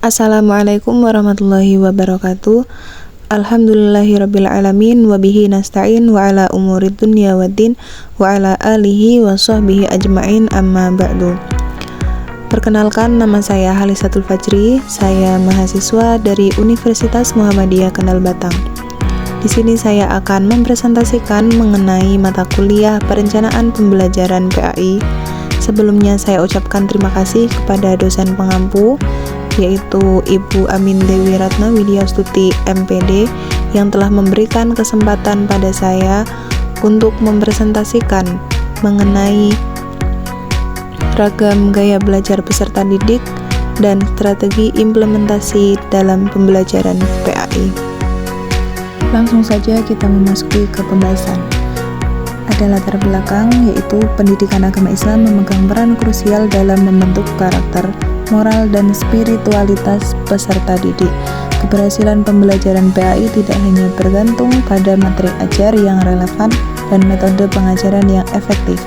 Assalamualaikum warahmatullahi wabarakatuh. Alhamdulillahirrabbilalamin. Wabihi nasta'in wa ala umurid dunya waddin wa ala alihi wa sahbihi ajma'in, amma ba'du. Perkenalkan, nama saya Halisatul Fajri. Saya mahasiswa dari Universitas Muhammadiyah Kendal Batang. Di sini saya akan mempresentasikan mengenai mata kuliah perencanaan pembelajaran PAI. Sebelumnya saya ucapkan terima kasih kepada dosen pengampu, yaitu Ibu Amin Dewi Ratna Widyastuti MPD, yang telah memberikan kesempatan pada saya untuk mempresentasikan mengenai ragam gaya belajar peserta didik dan strategi implementasi dalam pembelajaran PAI. Langsung saja kita memasuki ke pembahasan. Ada latar belakang, yaitu pendidikan agama Islam memegang peran krusial dalam membentuk karakter, moral, dan spiritualitas peserta didik. Keberhasilan pembelajaran PAI tidak hanya bergantung pada materi ajar yang relevan dan metode pengajaran yang efektif,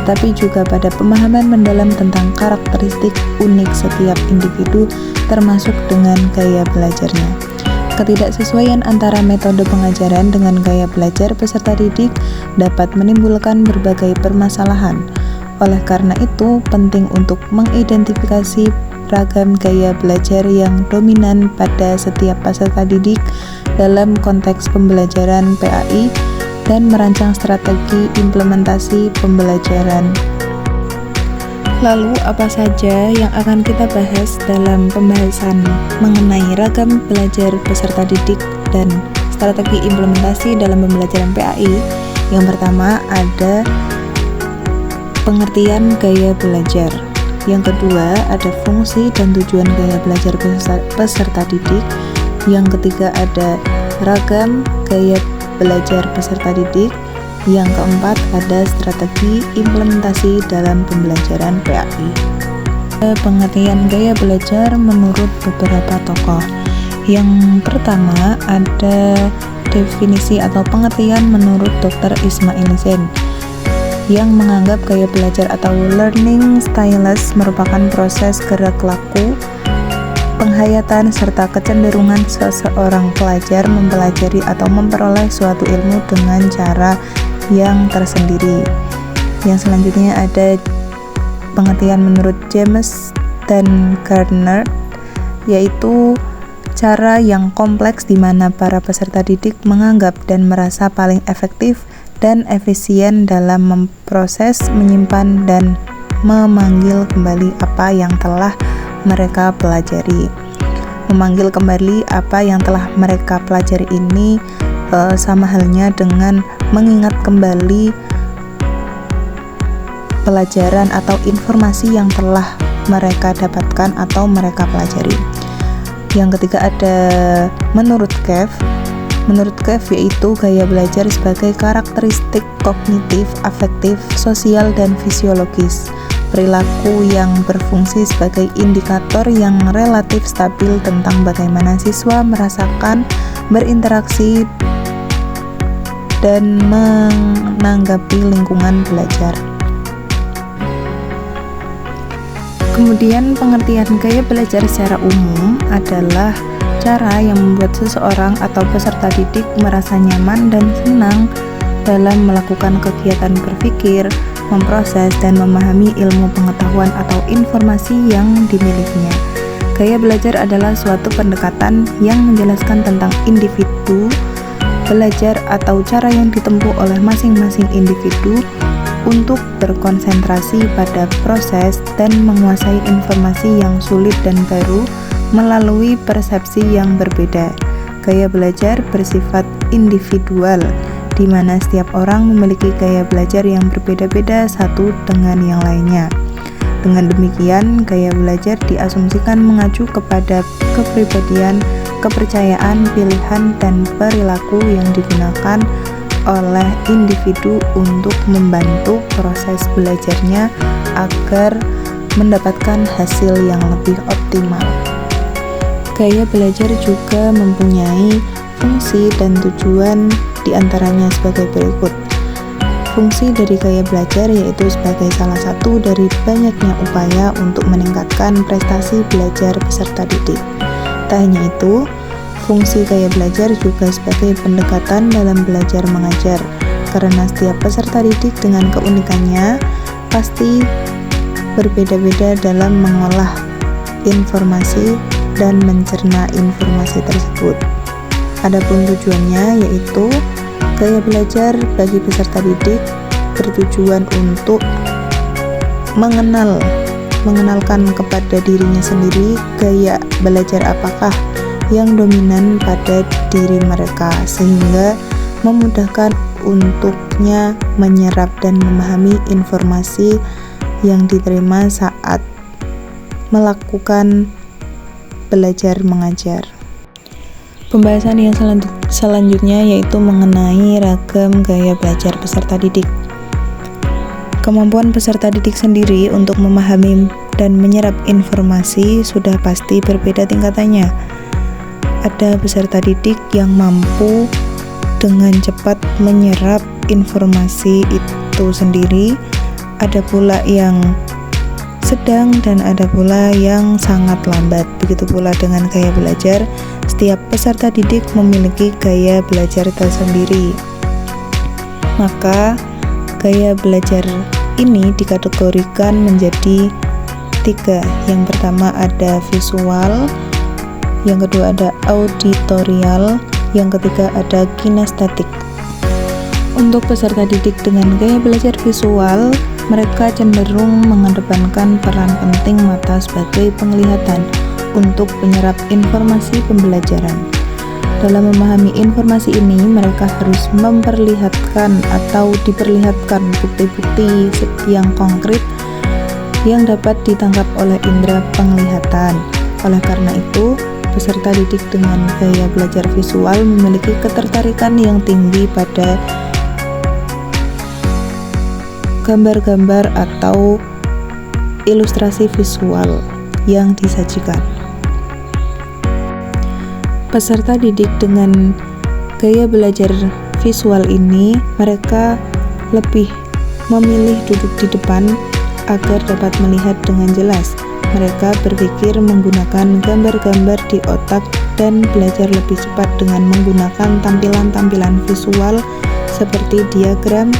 tetapi juga pada pemahaman mendalam tentang karakteristik unik setiap individu, termasuk dengan gaya belajarnya. Ketidaksesuaian antara metode pengajaran dengan gaya belajar peserta didik dapat menimbulkan berbagai permasalahan. Oleh karena itu, penting untuk mengidentifikasi ragam gaya belajar yang dominan pada setiap peserta didik dalam konteks pembelajaran PAI dan merancang strategi implementasi pembelajaran. Lalu, apa saja yang akan kita bahas dalam pembahasan mengenai ragam belajar peserta didik dan strategi implementasi dalam pembelajaran PAI? Yang pertama ada pengertian gaya belajar. Yang kedua ada fungsi dan tujuan gaya belajar peserta didik. Yang ketiga ada ragam gaya belajar peserta didik. Yang keempat ada strategi implementasi dalam pembelajaran PAI. Pengertian gaya belajar menurut beberapa tokoh. Yang pertama ada definisi atau pengertian menurut Dr. Ismail Zain, yang menganggap gaya belajar atau learning styles merupakan proses gerak laku, penghayatan, serta kecenderungan seseorang pelajar mempelajari atau memperoleh suatu ilmu dengan cara yang tersendiri. Yang selanjutnya ada pengertian menurut James dan Gardner, yaitu cara yang kompleks di mana para peserta didik menganggap dan merasa paling efektif dan efisien dalam memproses, menyimpan, dan memanggil kembali apa yang telah mereka pelajari. Memanggil kembali apa yang telah mereka pelajari ini sama halnya dengan mengingat kembali pelajaran atau informasi yang telah mereka dapatkan atau mereka pelajari. Yang ketiga ada menurut Kev. Menurut Kev yaitu gaya belajar sebagai karakteristik kognitif, afektif, sosial, dan fisiologis. Perilaku yang berfungsi sebagai indikator yang relatif stabil tentang bagaimana siswa merasakan, berinteraksi, dan menanggapi lingkungan belajar. Kemudian pengertian gaya belajar secara umum adalah cara yang membuat seseorang atau peserta didik merasa nyaman dan senang dalam melakukan kegiatan berpikir, memproses, dan memahami ilmu pengetahuan atau informasi yang dimilikinya. Gaya belajar adalah suatu pendekatan yang menjelaskan tentang individu belajar atau cara yang ditempuh oleh masing-masing individu untuk berkonsentrasi pada proses dan menguasai informasi yang sulit dan baru melalui persepsi yang berbeda. Gaya belajar bersifat individual, di mana setiap orang memiliki gaya belajar yang berbeda-beda satu dengan yang lainnya. Dengan demikian, gaya belajar diasumsikan mengacu kepada kepribadian, kepercayaan, pilihan, dan perilaku yang digunakan oleh individu untuk membantu proses belajarnya agar mendapatkan hasil yang lebih optimal. Gaya belajar juga mempunyai fungsi dan tujuan, diantaranya sebagai berikut. Fungsi dari gaya belajar yaitu sebagai salah satu dari banyaknya upaya untuk meningkatkan prestasi belajar peserta didik. Tak hanya itu, fungsi gaya belajar juga sebagai pendekatan dalam belajar mengajar, karena setiap peserta didik dengan keunikannya pasti berbeda-beda dalam mengolah informasi dan mencerna informasi tersebut. Adapun tujuannya yaitu gaya belajar bagi peserta didik bertujuan untuk mengenalkan kepada dirinya sendiri gaya belajar apakah yang dominan pada diri mereka, sehingga memudahkan untuknya menyerap dan memahami informasi yang diterima saat melakukan belajar mengajar. Pembahasan yang selanjutnya yaitu mengenai ragam gaya belajar peserta didik. Kemampuan peserta didik sendiri untuk memahami dan menyerap informasi sudah pasti berbeda tingkatannya. Ada peserta didik yang mampu dengan cepat menyerap informasi itu sendiri, ada pula yang sedang dan ada pula yang sangat lambat. Begitu pula dengan gaya belajar, setiap peserta didik memiliki gaya belajar tersendiri. Maka gaya belajar ini dikategorikan menjadi 3. Yang pertama ada visual, yang kedua ada auditorial, yang ketiga ada kinestetik. Untuk peserta didik dengan gaya belajar visual, mereka cenderung mengedepankan peran penting mata sebagai penglihatan untuk penyerap informasi pembelajaran. Dalam memahami informasi ini, mereka harus memperlihatkan atau diperlihatkan bukti-bukti yang konkret yang dapat ditangkap oleh indera penglihatan. Oleh karena itu, peserta didik dengan gaya belajar visual memiliki ketertarikan yang tinggi pada gambar-gambar atau ilustrasi visual yang disajikan. Peserta didik dengan gaya belajar visual ini, mereka lebih memilih duduk di depan agar dapat melihat dengan jelas. Mereka berpikir menggunakan gambar-gambar di otak dan belajar lebih cepat dengan menggunakan tampilan-tampilan visual seperti diagram,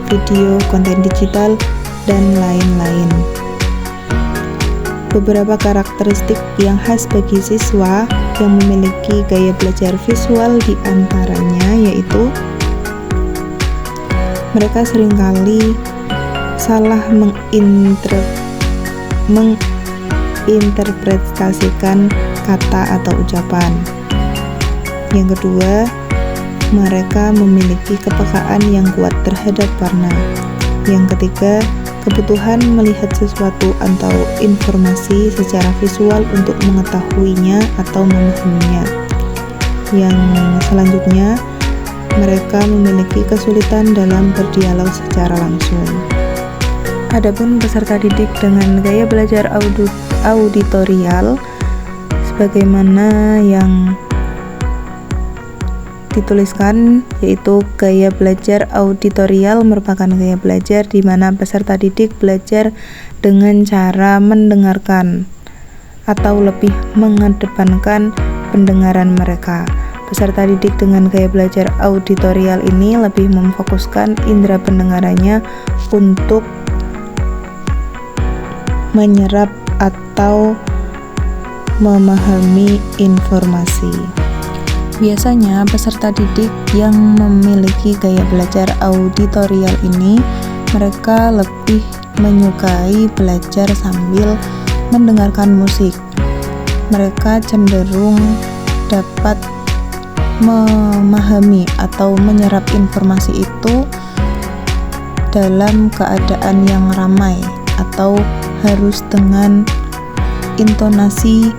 video, konten digital, dan lain-lain. Beberapa karakteristik yang khas bagi siswa yang memiliki gaya belajar visual diantaranya yaitu mereka seringkali salah menginterpretasikan kata atau ucapan. Yang kedua, mereka memiliki kepekaan yang kuat terhadap warna. Yang ketiga, kebutuhan melihat sesuatu atau informasi secara visual untuk mengetahuinya atau memahaminya. Yang selanjutnya, mereka memiliki kesulitan dalam berdialog secara langsung. Adapun peserta didik dengan gaya belajar auditorial, sebagaimana yang dituliskan, yaitu gaya belajar auditorial merupakan gaya belajar di mana peserta didik belajar dengan cara mendengarkan atau lebih mengedepankan pendengaran mereka. Peserta didik dengan gaya belajar auditorial ini lebih memfokuskan indera pendengarannya untuk menyerap atau memahami informasi. Biasanya peserta didik yang memiliki gaya belajar auditorial ini, mereka lebih menyukai belajar sambil mendengarkan musik. Mereka cenderung dapat memahami atau menyerap informasi itu dalam keadaan yang ramai atau harus dengan intonasi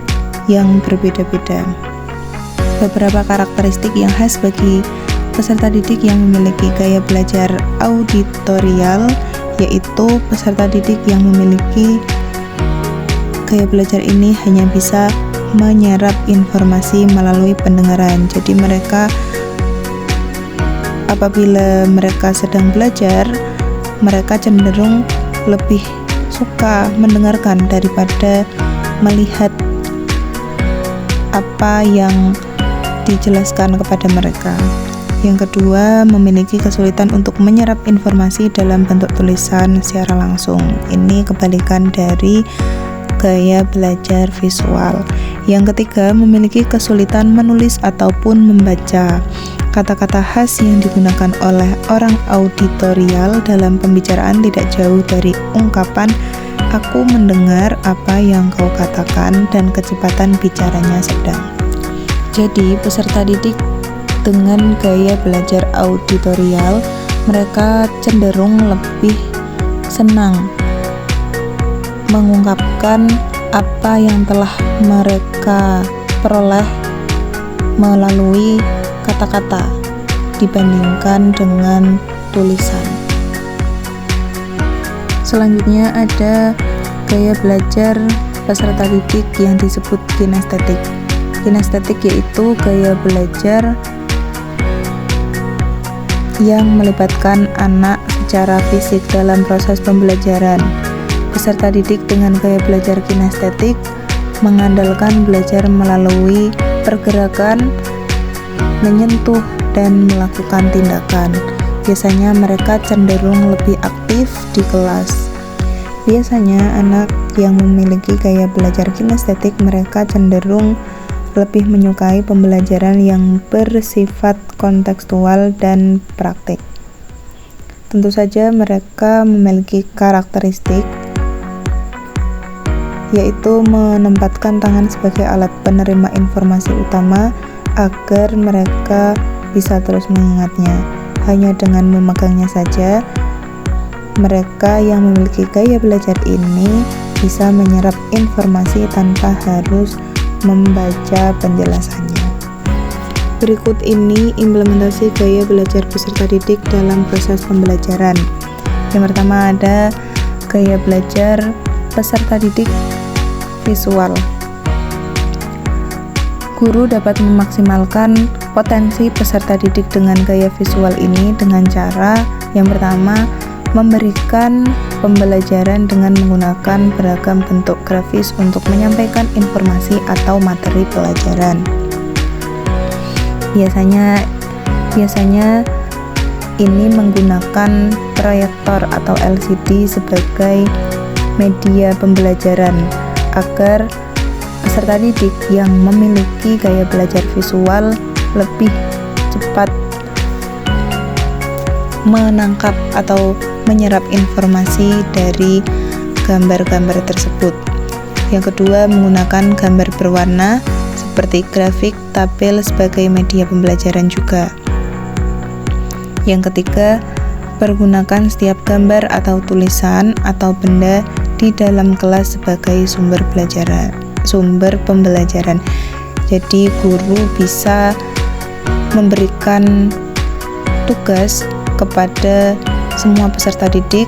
yang berbeda-beda. Beberapa karakteristik yang khas bagi peserta didik yang memiliki gaya belajar auditorial yaitu peserta didik yang memiliki gaya belajar ini hanya bisa menyerap informasi melalui pendengaran. Jadi mereka apabila mereka sedang belajar, mereka cenderung lebih suka mendengarkan daripada melihat apa yang dijelaskan kepada mereka. Yang kedua, memiliki kesulitan untuk menyerap informasi dalam bentuk tulisan secara langsung. Ini kebalikan dari gaya belajar visual. Yang ketiga, memiliki kesulitan menulis ataupun membaca. Kata-kata khas yang digunakan oleh orang auditorial dalam pembicaraan tidak jauh dari ungkapan "aku mendengar apa yang kau katakan" dan kecepatan bicaranya sedang. Jadi, peserta didik dengan gaya belajar auditorial, mereka cenderung lebih senang mengungkapkan apa yang telah mereka peroleh melalui kata-kata dibandingkan dengan tulisan. Selanjutnya ada gaya belajar peserta didik yang disebut kinestetik. Kinestetik yaitu gaya belajar yang melibatkan anak secara fisik dalam proses pembelajaran. Peserta didik dengan gaya belajar kinestetik mengandalkan belajar melalui pergerakan, menyentuh, dan melakukan tindakan. Biasanya mereka cenderung lebih aktif di kelas. Biasanya anak yang memiliki gaya belajar kinestetik mereka cenderung lebih menyukai pembelajaran yang bersifat kontekstual dan praktik. Tentu saja mereka memiliki karakteristik yaitu menempatkan tangan sebagai alat penerima informasi utama agar mereka bisa terus mengingatnya. Hanya dengan memegangnya saja, mereka yang memiliki gaya belajar ini bisa menyerap informasi tanpa harus membaca penjelasannya. Berikut ini implementasi gaya belajar peserta didik dalam proses pembelajaran. Yang pertama ada gaya belajar peserta didik visual. Guru dapat memaksimalkan potensi peserta didik dengan gaya visual ini dengan cara yang pertama, memberikan pembelajaran dengan menggunakan beragam bentuk grafis untuk menyampaikan informasi atau materi pelajaran. Biasanya ini menggunakan proyektor atau LCD sebagai media pembelajaran agar peserta didik yang memiliki gaya belajar visual lebih cepat menangkap atau menyerap informasi dari gambar-gambar tersebut. Yang kedua, menggunakan gambar berwarna seperti grafik, tabel sebagai media pembelajaran juga. Yang ketiga, pergunakan setiap gambar atau tulisan atau benda di dalam kelas sebagai sumber pembelajaran. Jadi guru bisa memberikan tugas kepada semua peserta didik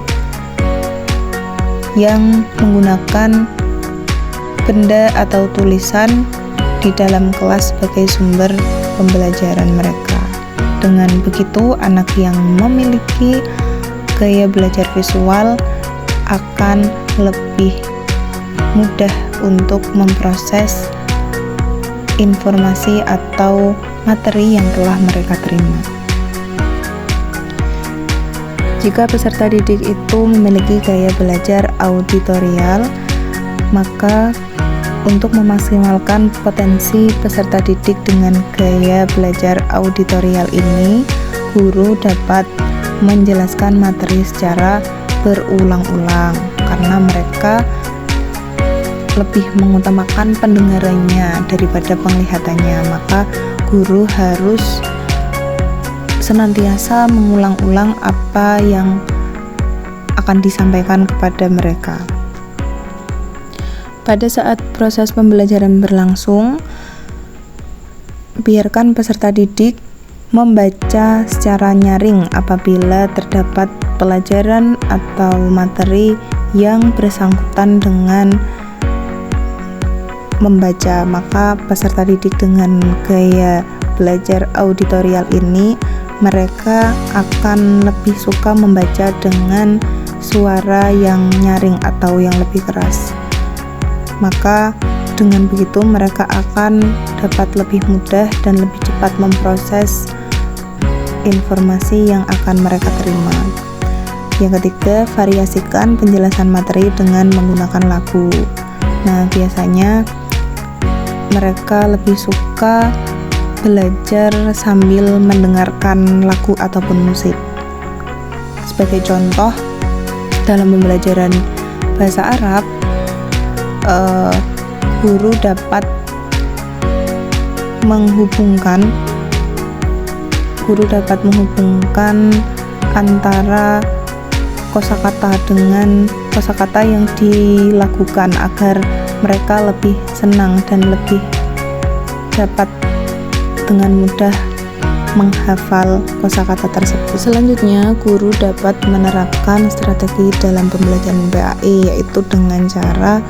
yang menggunakan benda atau tulisan di dalam kelas sebagai sumber pembelajaran mereka. Dengan begitu, anak yang memiliki gaya belajar visual akan lebih mudah untuk memproses informasi atau materi yang telah mereka terima. Jika peserta didik itu memiliki gaya belajar auditorial, maka untuk memaksimalkan potensi peserta didik dengan gaya belajar auditorial ini, guru dapat menjelaskan materi secara berulang-ulang karena mereka lebih mengutamakan pendengarannya daripada penglihatannya. Maka guru harus senantiasa mengulang-ulang apa yang akan disampaikan kepada mereka. Pada saat proses pembelajaran berlangsung, biarkan peserta didik membaca secara nyaring apabila terdapat pelajaran atau materi yang bersangkutan dengan membaca. Maka peserta didik dengan gaya belajar auditorial ini mereka akan lebih suka membaca dengan suara yang nyaring atau yang lebih keras. Maka dengan begitu mereka akan dapat lebih mudah dan lebih cepat memproses informasi yang akan mereka terima. Yang ketiga, variasikan penjelasan materi dengan menggunakan lagu. Nah, biasanya mereka lebih suka belajar sambil mendengarkan lagu ataupun musik. Sebagai contoh, dalam pembelajaran bahasa Arab, guru dapat menghubungkan antara kosakata dengan kosakata yang dilakukan agar mereka lebih senang dan lebih dapat dengan mudah menghafal kosakata tersebut. Selanjutnya, guru dapat menerapkan strategi dalam pembelajaran PAI, yaitu dengan cara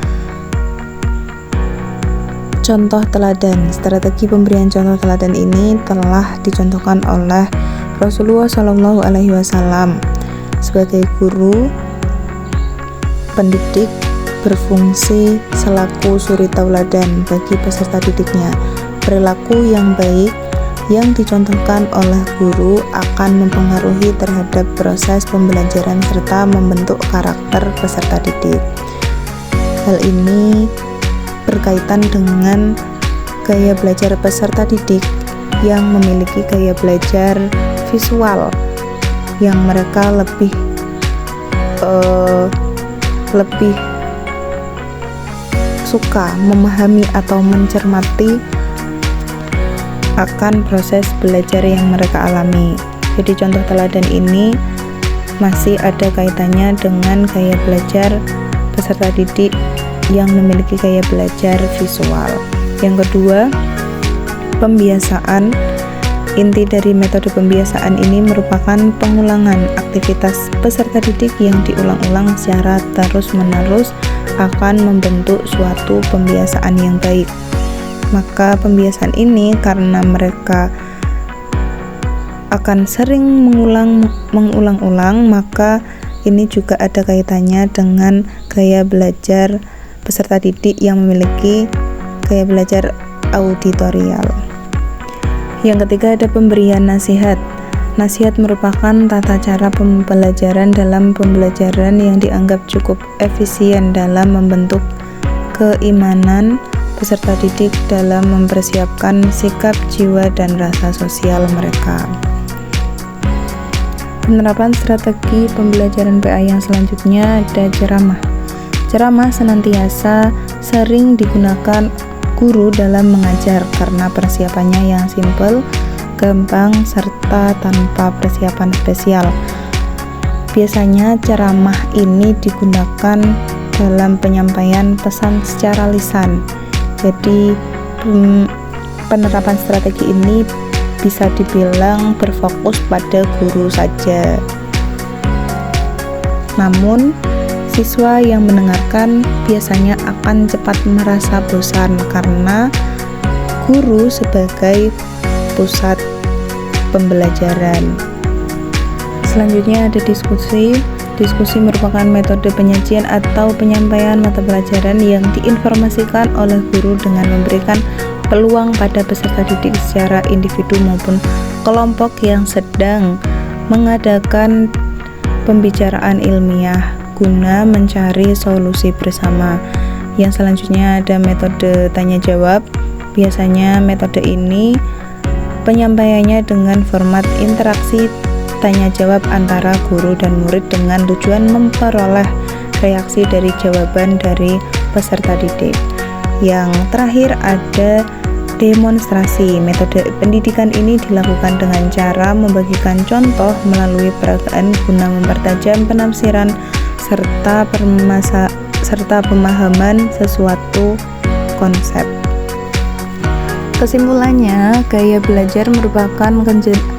contoh teladan. Strategi pemberian contoh teladan ini telah dicontohkan oleh Rasulullah SAW. Sebagai guru, pendidik berfungsi selaku suri tauladan bagi peserta didiknya. Perilaku yang baik yang dicontohkan oleh guru akan mempengaruhi terhadap proses pembelajaran serta membentuk karakter peserta didik. Hal ini berkaitan dengan gaya belajar peserta didik yang memiliki gaya belajar visual, yang mereka lebih suka memahami atau mencermati akan proses belajar yang mereka alami. Jadi contoh teladan ini masih ada kaitannya dengan gaya belajar peserta didik yang memiliki gaya belajar visual. Yang kedua, pembiasaan. Inti dari metode pembiasaan ini merupakan pengulangan aktivitas peserta didik yang diulang-ulang secara terus-menerus akan membentuk suatu pembiasaan yang baik. Maka pembiasaan ini karena mereka akan sering mengulang-ulang, maka ini juga ada kaitannya dengan gaya belajar peserta didik yang memiliki gaya belajar auditorial. Yang ketiga, ada pemberian nasihat. Nasihat merupakan tata cara pembelajaran dalam pembelajaran yang dianggap cukup efisien dalam membentuk keimanan peserta didik dalam mempersiapkan sikap, jiwa, dan rasa sosial mereka. Penerapan strategi pembelajaran PA yang selanjutnya ada ceramah. Ceramah senantiasa sering digunakan guru dalam mengajar karena persiapannya yang simpel, gampang, serta tanpa persiapan spesial. Biasanya ceramah ini digunakan dalam penyampaian pesan secara lisan. Jadi penerapan strategi ini bisa dibilang berfokus pada guru saja. Namun siswa yang mendengarkan biasanya akan cepat merasa bosan karena guru sebagai pusat pembelajaran. Selanjutnya ada diskusi. Diskusi merupakan metode penyajian atau penyampaian mata pelajaran yang diinformasikan oleh guru dengan memberikan peluang pada peserta didik secara individu maupun kelompok yang sedang mengadakan pembicaraan ilmiah guna mencari solusi bersama. Yang selanjutnya ada metode tanya jawab. Biasanya metode ini penyampaiannya dengan format interaksi tanya jawab antara guru dan murid dengan tujuan memperoleh reaksi dari jawaban dari peserta didik. Yang terakhir ada demonstrasi. Metode pendidikan ini dilakukan dengan cara membagikan contoh melalui peragaan guna mempertajam penafsiran serta pemahaman sesuatu konsep. Kesimpulannya, gaya belajar merupakan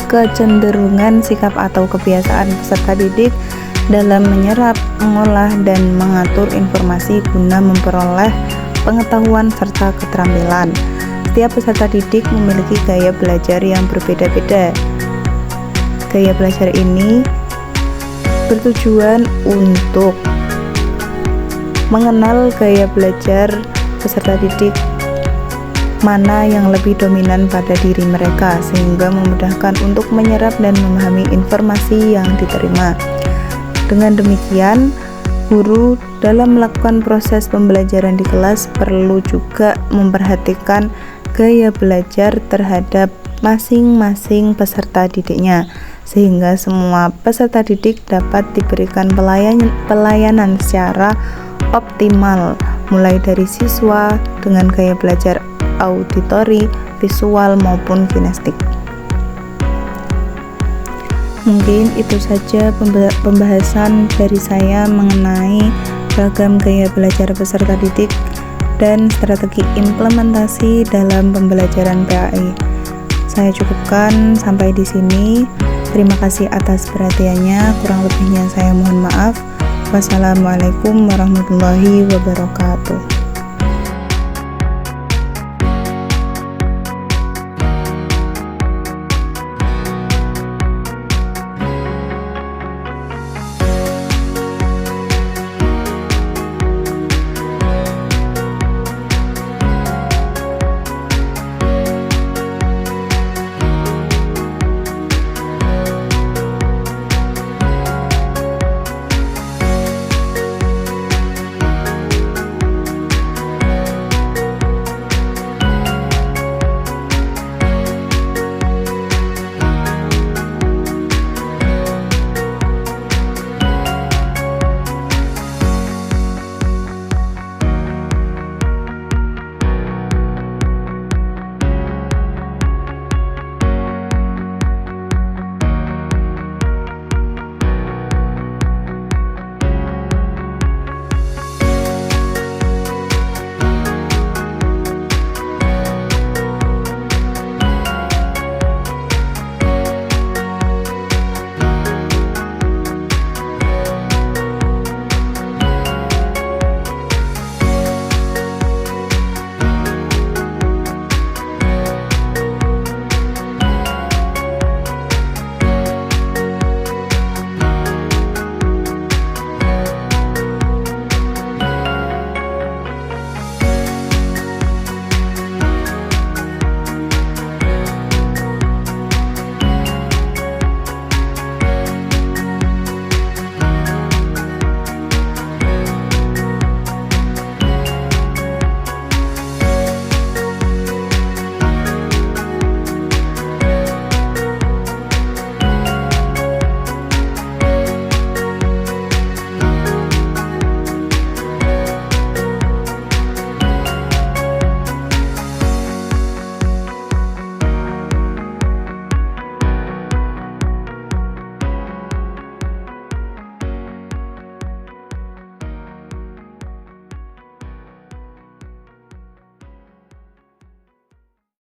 kecenderungan sikap atau kebiasaan peserta didik dalam menyerap, mengolah, dan mengatur informasi guna memperoleh pengetahuan serta keterampilan. Setiap peserta didik memiliki gaya belajar yang berbeda-beda. gaya belajar ini bertujuan untuk mengenal gaya belajar peserta didik mana yang lebih dominan pada diri mereka, sehingga memudahkan untuk menyerap dan memahami informasi yang diterima. Dengan demikian, guru dalam melakukan proses pembelajaran di kelas perlu juga memperhatikan gaya belajar terhadap masing-masing peserta didiknya, sehingga semua peserta didik dapat diberikan pelayanan secara optimal, mulai dari siswa dengan gaya belajar auditori, visual maupun kinestik. Mungkin itu saja pembahasan dari saya mengenai ragam gaya belajar peserta didik dan strategi implementasi dalam pembelajaran PAI. Saya cukupkan sampai di sini. Terima kasih atas perhatiannya. Kurang lebihnya saya mohon maaf. Wassalamualaikum warahmatullahi wabarakatuh.